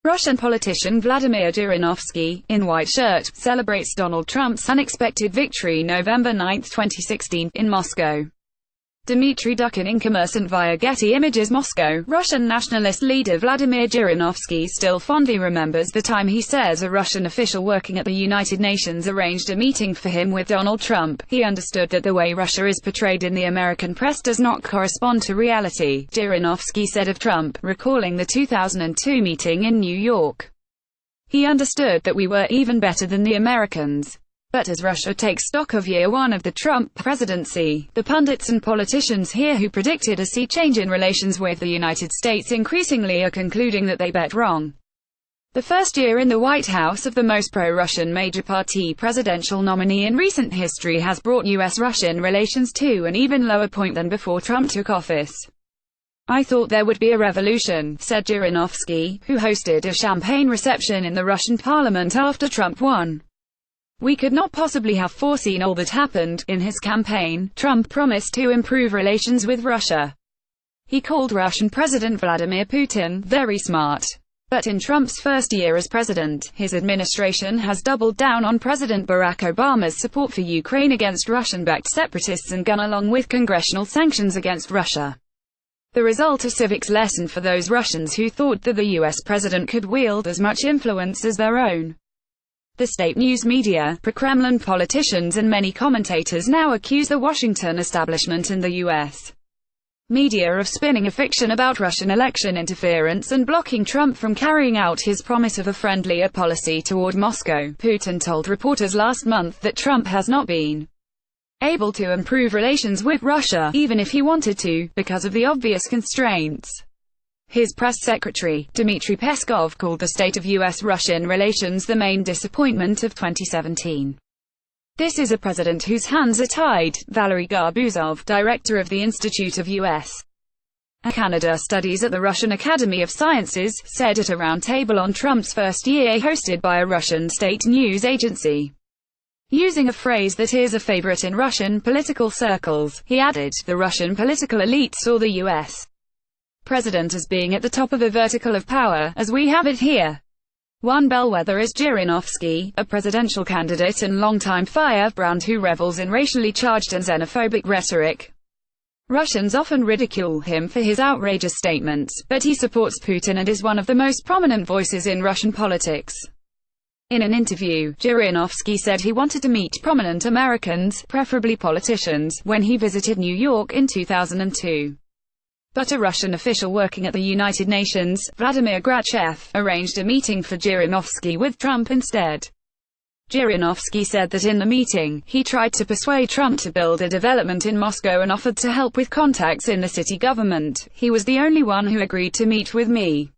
Russian politician Vladimir Zhirinovsky, in white shirt, celebrates Donald Trump's unexpected victory November 9, 2016, in Moscow. Dmitry Dukin incommersant via Getty Images Moscow. Russian nationalist leader Vladimir Zhirinovsky still fondly remembers the time he says a Russian official working at the United Nations arranged a meeting for him with Donald Trump. He understood that the way Russia is portrayed in the American press does not correspond to reality, Zhirinovsky said of Trump, recalling the 2002 meeting in New York. He understood that we were even better than the Americans. But as Russia takes stock of year one of the Trump presidency, the pundits and politicians here who predicted a sea change in relations with the United States increasingly are concluding that they bet wrong. The first year in the White House of the most pro-Russian major party presidential nominee in recent history has brought U.S.-Russian relations to an even lower point than before Trump took office. "I thought there would be a revolution," said Zhirinovsky, who hosted a champagne reception in the Russian parliament after Trump won. "We could not possibly have foreseen all that happened." In his campaign, Trump promised to improve relations with Russia. He called Russian President Vladimir Putin very smart. But in Trump's first year as president, his administration has doubled down on President Barack Obama's support for Ukraine against Russian-backed separatists and gone along with congressional sanctions against Russia. The result, a civics lesson for those Russians who thought that the U.S. president could wield as much influence as their own. The state news media, pro-Kremlin politicians and many commentators now accuse the Washington establishment and the U.S. media of spinning a fiction about Russian election interference and blocking Trump from carrying out his promise of a friendlier policy toward Moscow. Putin told reporters last month that Trump has not been able to improve relations with Russia, even if he wanted to, because of the obvious constraints. His press secretary, Dmitry Peskov, called the state of U.S.-Russian relations the main disappointment of 2017. "This is a president whose hands are tied," Valery Garbuzov, director of the Institute of U.S. and Canada Studies at the Russian Academy of Sciences, said at a roundtable on Trump's first year hosted by a Russian state news agency. Using a phrase that is a favorite in Russian political circles, he added, "The Russian political elite saw the U.S. president as being at the top of a vertical of power, as we have it here." One bellwether is Zhirinovsky, a presidential candidate and longtime firebrand who revels in racially charged and xenophobic rhetoric. Russians often ridicule him for his outrageous statements, but he supports Putin and is one of the most prominent voices in Russian politics. In an interview, Zhirinovsky said he wanted to meet prominent Americans, preferably politicians, when he visited New York in 2002. But a Russian official working at the United Nations, Vladimir Grachev, arranged a meeting for Zhirinovsky with Trump instead. Zhirinovsky said that in the meeting, he tried to persuade Trump to build a development in Moscow and offered to help with contacts in the city government. "He was the only one who agreed to meet with me,"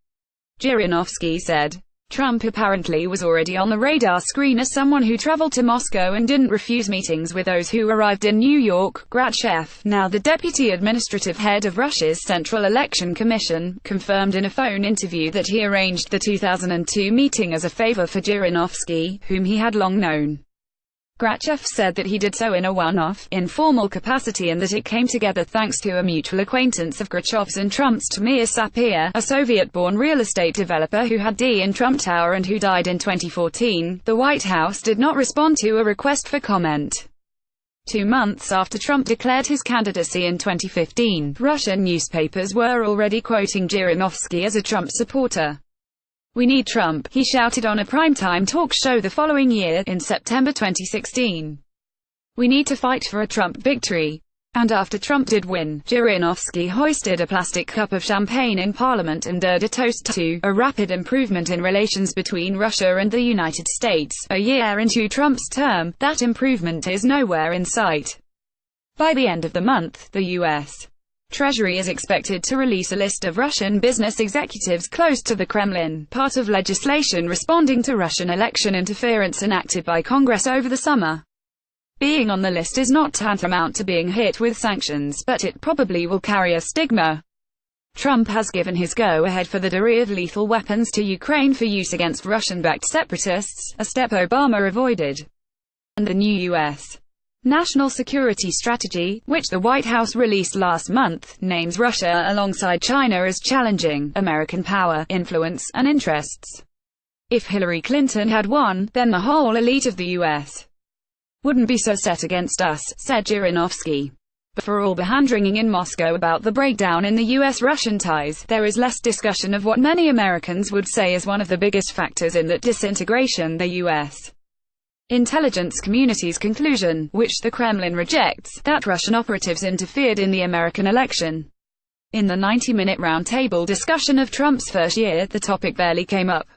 Zhirinovsky said. Trump apparently was already on the radar screen as someone who traveled to Moscow and didn't refuse meetings with those who arrived in New York. Grachev, now the deputy administrative head of Russia's Central Election Commission, confirmed in a phone interview that he arranged the 2002 meeting as a favor for Zhirinovsky, whom he had long known. Grachev said that he did so in a one-off, informal capacity and that it came together thanks to a mutual acquaintance of Grachev's and Trump's, Tamir Sapir, a Soviet-born real estate developer who had D in Trump Tower and who died in 2014. The White House did not respond to a request for comment. 2 months after Trump declared his candidacy in 2015, Russian newspapers were already quoting Zhirinovsky as a Trump supporter. "We need Trump," he shouted on a primetime talk show the following year, in September 2016. "We need to fight for a Trump victory." And after Trump did win, Zhirinovsky hoisted a plastic cup of champagne in Parliament and dared a toast to a rapid improvement in relations between Russia and the United States. A year into Trump's term, that improvement is nowhere in sight. By the end of the month, the U.S. Treasury is expected to release a list of Russian business executives close to the Kremlin, part of legislation responding to Russian election interference enacted by Congress over the summer. Being on the list is not tantamount to being hit with sanctions, but it probably will carry a stigma. Trump has given his go-ahead for the delivery of lethal weapons to Ukraine for use against Russian-backed separatists, a step Obama avoided. And the new U.S. National Security Strategy, which the White House released last month, names Russia alongside China as challenging American power, influence, and interests. If Hillary Clinton had won, then the whole elite of the U.S. wouldn't be so set against us, said Zhirinovsky. But for all the hand-wringing in Moscow about the breakdown in the U.S.-Russian ties, there is less discussion of what many Americans would say is one of the biggest factors in that disintegration: the U.S. intelligence community's conclusion, which the Kremlin rejects, that Russian operatives interfered in the American election. In the 90-minute roundtable discussion of Trump's first year, the topic barely came up.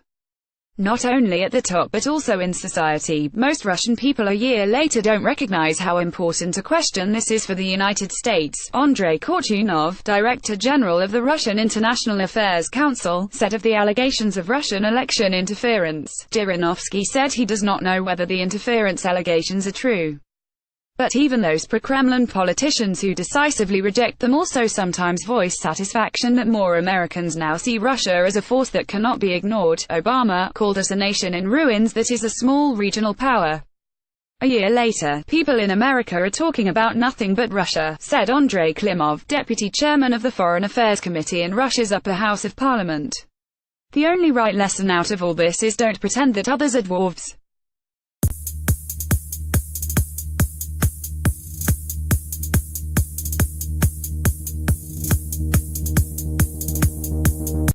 Not only at the top but also in society, most Russian people a year later don't recognize how important a question this is for the United States. Andrei Kortunov, Director General of the Russian International Affairs Council, said of the allegations of Russian election interference. Zhirinovsky said he does not know whether the interference allegations are true. But even those pro-Kremlin politicians who decisively reject them also sometimes voice satisfaction that more Americans now see Russia as a force that cannot be ignored. Obama called us a nation in ruins that is a small regional power. A year later, people in America are talking about nothing but Russia, said Andrei Klimov, deputy chairman of the Foreign Affairs Committee in Russia's upper house of parliament. The only right lesson out of all this is don't pretend that others are dwarves.